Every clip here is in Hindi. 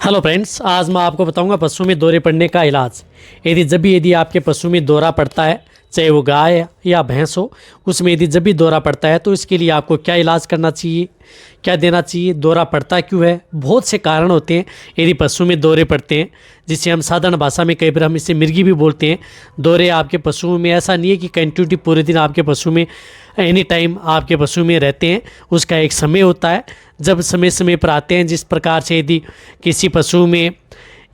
हेलो फ्रेंड्स, आज मैं आपको बताऊंगा पशु में दौरे पड़ने का इलाज। यदि आपके पशु में दौरा पड़ता है, चाहे वो गाय या भैंस हो, उसमें यदि जब भी दौरा पड़ता है तो इसके लिए आपको क्या इलाज करना चाहिए, क्या देना चाहिए, दौरा पड़ता क्यों है। बहुत से कारण होते हैं यदि पशु में दौरे पड़ते हैं, जिसे हम साधारण भाषा में कई बार हम इसे मिर्गी भी बोलते हैं। दौरे आपके पशुओं में ऐसा नहीं है कि कंटिन्यूटी पूरे दिन आपके पशु में एनी टाइम आपके पशु में रहते हैं। उसका एक समय होता है जब समय समय पर आते हैं। जिस प्रकार से यदि किसी पशु में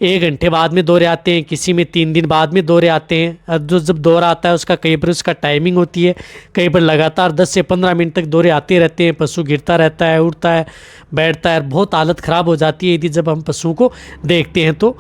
1 घंटे बाद में दौरे आते हैं, किसी में 3 दिन बाद में दौरे आते हैं। अब जो जब दौरा आता है उसका कई बार उसका टाइमिंग होती है, कई बार लगातार 10 से 15 मिनट तक दौरे आते रहते हैं। पशु गिरता रहता है, उठता है, बैठता है, बहुत हालत ख़राब हो जाती है यदि जब हम पशुओं को देखते हैं तो।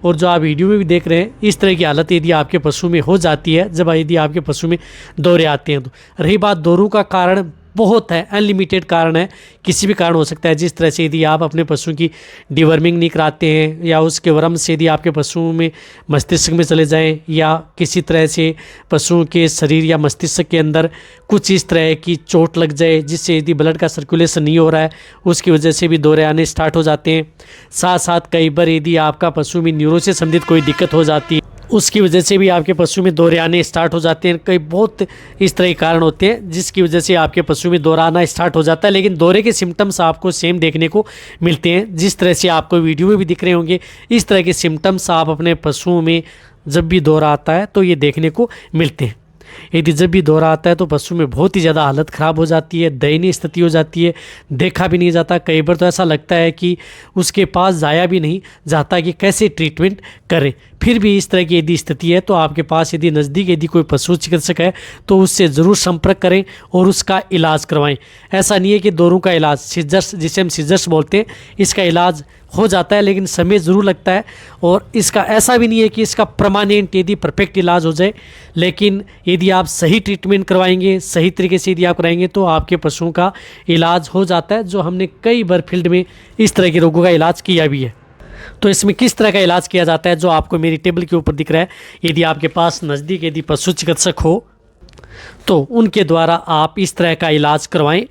और जो आप वीडियो में भी देख रहे हैं, इस तरह की हालत यदि आपके पशु में हो जाती है जब यदि आपके पशु में दौरे आते हैं तो। रही बात दौरों का कारण, बहुत है, अनलिमिटेड कारण है, किसी भी कारण हो सकता है। जिस तरह से यदि आप अपने पशु की डिवर्मिंग नहीं कराते हैं, या उसके वर्म से यदि आपके पशुओं में मस्तिष्क में चले जाएं, या किसी तरह से पशुओं के शरीर या मस्तिष्क के अंदर कुछ इस तरह की चोट लग जाए जिससे यदि ब्लड का सर्कुलेशन नहीं हो रहा है, उसकी वजह से भी दौरे आने स्टार्ट हो जाते हैं। साथ साथ कई बार यदि आपका पशु में न्यूरो से संबंधित कोई दिक्कत हो जाती है, उसकी वजह से भी आपके पशु में दौरे आने स्टार्ट हो जाते हैं। कई बहुत इस तरह के कारण होते हैं जिसकी वजह से आपके पशु में दौरा आना स्टार्ट हो जाता है। लेकिन दौरे के सिम्टम्स आपको सेम देखने को मिलते हैं। जिस तरह से आपको वीडियो में भी दिख रहे होंगे, इस तरह के सिम्टम्स आप अपने पशुओं में जब भी दौरा आता है तो ये देखने को मिलते हैं। यदि जब भी दौरा आता है तो पशु में बहुत ही ज़्यादा हालत ख़राब हो जाती है, दयनीय स्थिति हो जाती है, देखा भी नहीं जाता। कई बार तो ऐसा लगता है कि उसके पास जाया भी नहीं जाता कि कैसे ट्रीटमेंट करें। फिर भी इस तरह की यदि स्थिति है तो आपके पास यदि नज़दीक यदि कोई पशु चिकित्सक है तो उससे ज़रूर संपर्क करें और उसका इलाज करवाएं। ऐसा नहीं है कि दौरों का इलाज, सीजर्स जिसे हम सीजर्स बोलते हैं, इसका इलाज हो जाता है, लेकिन समय ज़रूर लगता है। और इसका ऐसा भी नहीं है कि इसका परमानेंट यदि परफेक्ट इलाज हो जाए, लेकिन यदि आप सही ट्रीटमेंट करवाएंगे, सही तरीके से यदि आप कराएंगे तो आपके पशुओं का इलाज हो जाता है। जो हमने कई बार फील्ड में इस तरह के रोगों का इलाज किया भी है। तो इसमें किस तरह का इलाज किया जाता है, जो आपको मेरी टेबल के ऊपर दिख रहा है। यदि आपके पास नज़दीक यदि पशु चिकित्सक हो तो उनके द्वारा आप इस तरह का इलाज करवाएं,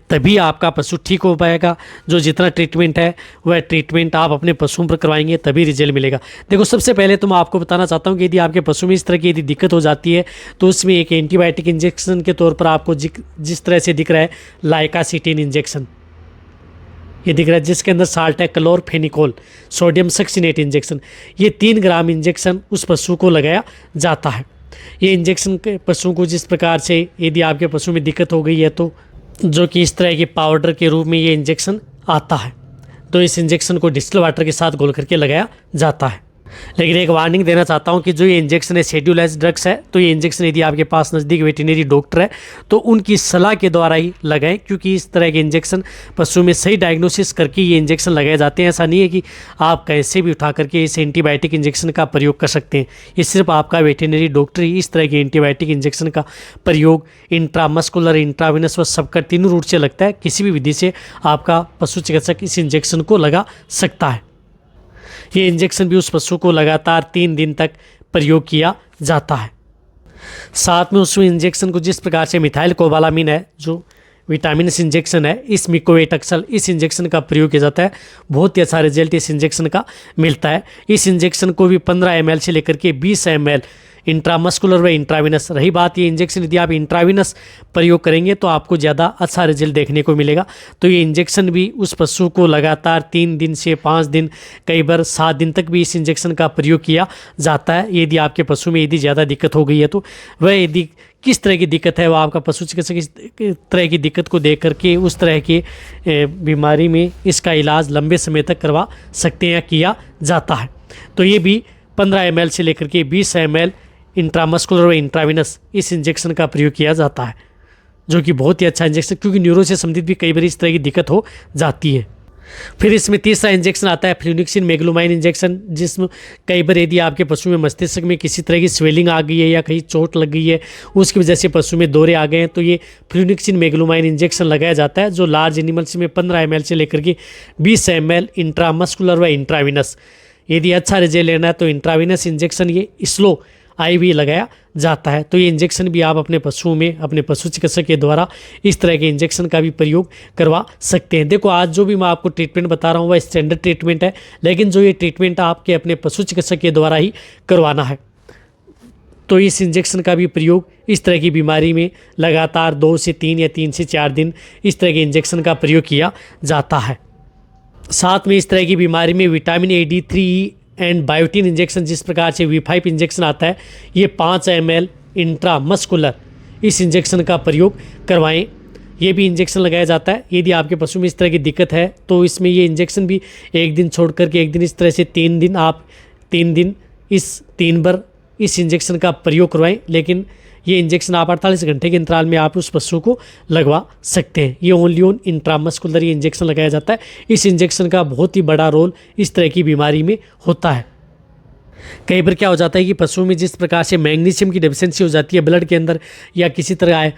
तभी आपका पशु ठीक हो पाएगा। जो जितना ट्रीटमेंट है वह ट्रीटमेंट आप अपने पशुओं पर करवाएंगे तभी रिजल्ट मिलेगा। देखो, सबसे पहले तो मैं आपको बताना चाहता हूँ कि यदि आपके पशु में इस तरह की यदि दिक्कत हो जाती है तो उसमें एक एंटीबायोटिक इंजेक्शन के तौर पर आपको जिस तरह से दिख रहा है लाइकासिटिन इंजेक्शन, ये दिख रहा है, जिसके अंदर साल्ट है क्लोरफेनिकोल, सोडियम सक्सिनेट इंजेक्शन, ये 3 ग्राम इंजेक्शन उस पशु को लगाया जाता है। ये इंजेक्शन के पशु को जिस प्रकार से यदि आपके पशु में दिक्कत हो गई है तो जो कि इस तरह के पाउडर के रूप में ये इंजेक्शन आता है, तो इस इंजेक्शन को डिस्टिल वाटर के साथ घोल करके लगाया जाता है। लेकिन एक वार्निंग देना चाहता हूं कि जो ये इंजेक्शन है शेड्यूलाइज्ड ड्रग्स है, तो ये इंजेक्शन यदि आपके पास नज़दीक वेटरनरी डॉक्टर है तो उनकी सलाह के द्वारा ही लगाएं, क्योंकि इस तरह के इंजेक्शन पशु में सही डायग्नोसिस करके ये इंजेक्शन लगाए जाते हैं। ऐसा नहीं है कि आप कैसे भी उठा करके इस एंटीबायोटिक इंजेक्शन का प्रयोग कर सकते हैं। ये सिर्फ आपका वेटरनरी डॉक्टर ही इस तरह के एंटीबायोटिक इंजेक्शन का प्रयोग इंट्रामस्कुलर, इंट्रावेनस व सबका तीनों रूट से लगता है। किसी भी विधि से आपका पशु चिकित्सक इस इंजेक्शन को लगा सकता है। ये इंजेक्शन भी उस पशु को लगातार 3 दिन तक प्रयोग किया जाता है। साथ में उस इंजेक्शन को जिस प्रकार से मिथाइल कोबालामिन है, जो विटामिन इंजेक्शन है, इस मिकोवेटक्सल, इस इंजेक्शन का प्रयोग किया जाता है। बहुत ही अच्छा रिजल्ट इस इंजेक्शन का मिलता है। इस इंजेक्शन को भी 15 ml से लेकर के 20 ml इंट्रामस्कुलर व इंट्राविनस। रही बात ये इंजेक्शन यदि आप इंट्राविनस प्रयोग करेंगे तो आपको ज़्यादा अच्छा रिजल्ट देखने को मिलेगा। तो ये इंजेक्शन भी उस पशु को लगातार 3 दिन से 5 दिन, कई बार 7 दिन तक भी इस इंजेक्शन का प्रयोग किया जाता है। यदि आपके पशु में यदि ज़्यादा दिक्कत हो गई है तो वह यदि किस तरह की दिक्कत है, वह आपका पशु चिकित्सक इस तरह की दिक्कत को देख करके उस तरह की बीमारी में इसका इलाज लंबे समय तक करवा सकते हैं या किया जाता है। तो ये भी 15 ml से लेकर के 20 ml इंट्रामस्कुलर व इंट्राविनस इस इंजेक्शन का प्रयोग किया जाता है, जो कि बहुत ही अच्छा इंजेक्शन, क्योंकि न्यूरो से संबंधित भी कई बार इस तरह की दिक्कत हो जाती है। फिर इसमें तीसरा इंजेक्शन आता है फ्लूनिक्सिन मेगलोमाइन इंजेक्शन, जिसमें कई बार यदि आपके पशु में मस्तिष्क में किसी तरह की स्वेलिंग आ गई है या कहीं चोट लग गई है, उसकी वजह से पशु में दौरे आ गए हैं, तो ये फ्लूनिक्सिन मेगलोमाइन इंजेक्शन लगाया जाता है, जो लार्ज एनिमल्स में 15 ml से लेकर के 20 ml इंट्रामस्कुलर व इंट्राविनस। यदि अच्छा रिजल्ट लेना है तो इंट्राविनस इंजेक्शन ये स्लो IV लगाया जाता है। तो ये इंजेक्शन भी आप अपने पशुओं में अपने पशु चिकित्सक के द्वारा इस तरह के इंजेक्शन का भी प्रयोग करवा सकते हैं। देखो आज जो भी मैं आपको ट्रीटमेंट बता रहा हूँ वह स्टैंडर्ड ट्रीटमेंट है, लेकिन जो ये ट्रीटमेंट आपके अपने पशु चिकित्सक के द्वारा ही करवाना है। तो इस इंजेक्शन का भी प्रयोग इस तरह की बीमारी में लगातार 2 से 3 या 3 से 4 दिन इस तरह के इंजेक्शन का प्रयोग किया जाता है। साथ में इस तरह की बीमारी में vitamin A, D3, E and biotin injection जिस प्रकार से V5 इंजेक्शन आता है, ये 5 ml इंट्रामस्कुलर इस इंजेक्शन का प्रयोग करवाएं। ये भी इंजेक्शन लगाया जाता है। यदि आपके पशु में इस तरह की दिक्कत है तो इसमें ये इंजेक्शन भी एक दिन छोड़ करके एक दिन इस तरह से 3 दिन आप 3 दिन इस 3 बार इस इंजेक्शन का प्रयोग करवाएं। लेकिन ये इंजेक्शन आप 48 घंटे के अंतराल में आप उस पशु को लगवा सकते हैं। ये ओनली ऑन इंट्रामस्कुलर ये इंजेक्शन लगाया जाता है। इस इंजेक्शन का बहुत ही बड़ा रोल इस तरह की बीमारी में होता है। कई बार क्या हो जाता है कि पशुओं में जिस प्रकार से मैग्नीशियम की डेफिशिएंसी हो जाती है ब्लड के अंदर, या किसी तरह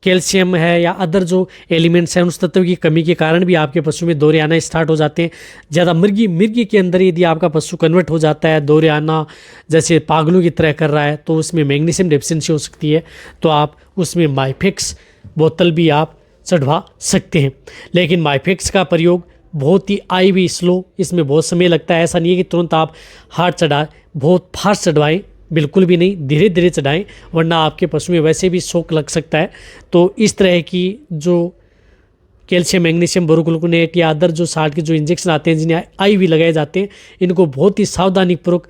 कैल्शियम है या अदर जो एलिमेंट्स हैं उस तत्व की कमी के कारण भी आपके पशु में दौरे आना स्टार्ट हो जाते हैं। ज़्यादा मिर्गी के अंदर यदि आपका पशु कन्वर्ट हो जाता है, दौरे आना जैसे पागलों की तरह कर रहा है, तो उसमें मैग्नीशियम डेफिशिएंसी हो सकती है। तो आप उसमें माइफेक्स बोतल भी आप चढ़वा सकते हैं। लेकिन माइफेक्स का प्रयोग बहुत ही IV स्लो, इसमें बहुत समय लगता है। ऐसा नहीं है कि तुरंत आप हार्ड चढ़ाएं, बहुत फास्ट चढ़वाएं, बिल्कुल भी नहीं, धीरे धीरे चढ़ाएं, वरना आपके पशु में वैसे भी शॉक लग सकता है। तो इस तरह की जो कैल्शियम, मैग्नीशियम, बोरोग्लूकोनेट या अदर जो साल्ट के जो इंजेक्शन आते हैं जिन्हें IV लगाए जाते हैं, इनको बहुत ही सावधानीपूर्वक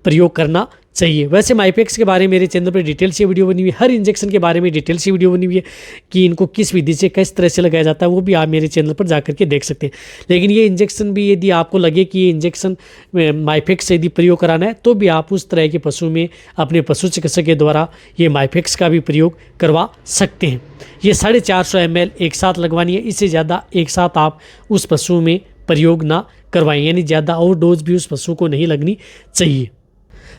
प्रयोग करना चाहिए। वैसे माइफेक्स के बारे में मेरे चैनल पर डिटेल से वीडियो बनी हुई है, हर इंजेक्शन के बारे में डिटेल से वीडियो बनी हुई है कि इनको किस विधि से किस तरह से लगाया जाता है, वो भी आप मेरे चैनल पर जाकर के देख सकते हैं। लेकिन ये इंजेक्शन भी यदि आपको लगे कि ये इंजेक्शन माइफेक्स से यदि प्रयोग कराना है तो भी आप उस तरह के पशु में अपने पशु चिकित्सक के द्वारा ये माइफेक्स का भी प्रयोग करवा सकते हैं। ये 450 ml एक साथ लगवानी है, इससे ज़्यादा एक साथ आप उस पशु में प्रयोग ना करवाएं, यानी ज़्यादा ओवरडोज भी उस पशु को नहीं लगनी चाहिए।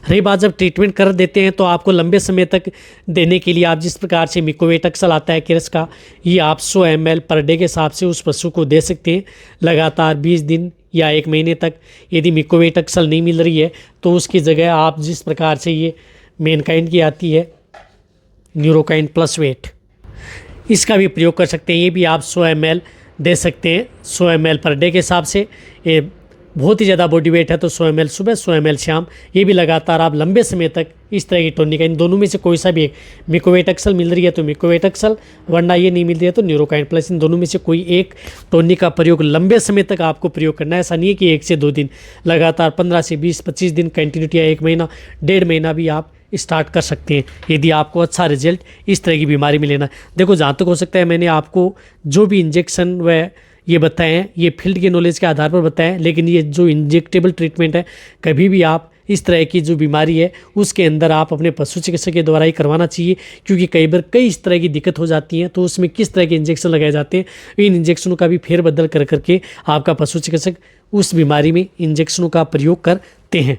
रही बात जब ट्रीटमेंट कर देते हैं तो आपको लंबे समय तक देने के लिए आप जिस प्रकार से मिकोवेटक्सल आता है किरस का, ये आप 100 ml पर डे के हिसाब से उस पशु को दे सकते हैं लगातार 20 दिन या 1 महीने तक। यदि मिकोवेटक्सल नहीं मिल रही है तो उसकी जगह आप जिस प्रकार से ये मैनकाइंड की आती है न्यूरोकाइन प्लस वेट, इसका भी प्रयोग कर सकते हैं। ये भी आप 100 ml दे सकते हैं 100 ml पर डे के हिसाब से। ये बहुत ही ज़्यादा बॉडी वेट है तो 100 ml सुबह 100 ml शाम, ये भी लगातार आप लंबे समय तक इस तरह की टॉनिक, इन दोनों में से कोई सा भी एक, मिकोवेटक्सल मिल रही है तो मिकोवेटक्सल, वरना ये नहीं मिल रही है तो न्यूरोकाइन प्लस, इन दोनों में से कोई एक टॉनिक का प्रयोग लंबे समय तक आपको प्रयोग करना है। ऐसा नहीं है कि 1 से 2 दिन, लगातार 15 से 20-25 दिन कंटिन्यूटी या 1 महीना 1.5 महीना भी आप स्टार्ट कर सकते हैं यदि आपको अच्छा रिजल्ट इस तरह की बीमारी में लेना है। देखो जहाँ तक हो सकता है मैंने आपको जो भी इंजेक्शन व ये बताएं हैं ये फील्ड के नॉलेज के आधार पर बताएं हैं, लेकिन ये जो इंजेक्टेबल ट्रीटमेंट है कभी भी आप इस तरह की जो बीमारी है उसके अंदर आप अपने पशु चिकित्सक के द्वारा ही करवाना चाहिए, क्योंकि कई बार कई इस तरह की दिक्कत हो जाती है। तो उसमें किस तरह के इंजेक्शन लगाए जाते हैं, इन इंजेक्शनों का भी फेरबदल कर करके आपका पशु चिकित्सक उस बीमारी में इंजेक्शनों का प्रयोग करते हैं।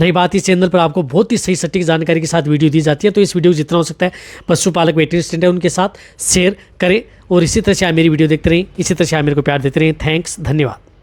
रही बात इस चैनल पर आपको बहुत ही सही सटीक जानकारी के साथ वीडियो दी जाती है, तो इस वीडियो को जितना हो सकता है पशुपालक वेटरनरी असिस्टेंट है उनके साथ शेयर करें और इसी तरह से आप मेरी वीडियो देखते रहें, इसी तरह से आप मेरे को प्यार देते रहें। थैंक्स, धन्यवाद।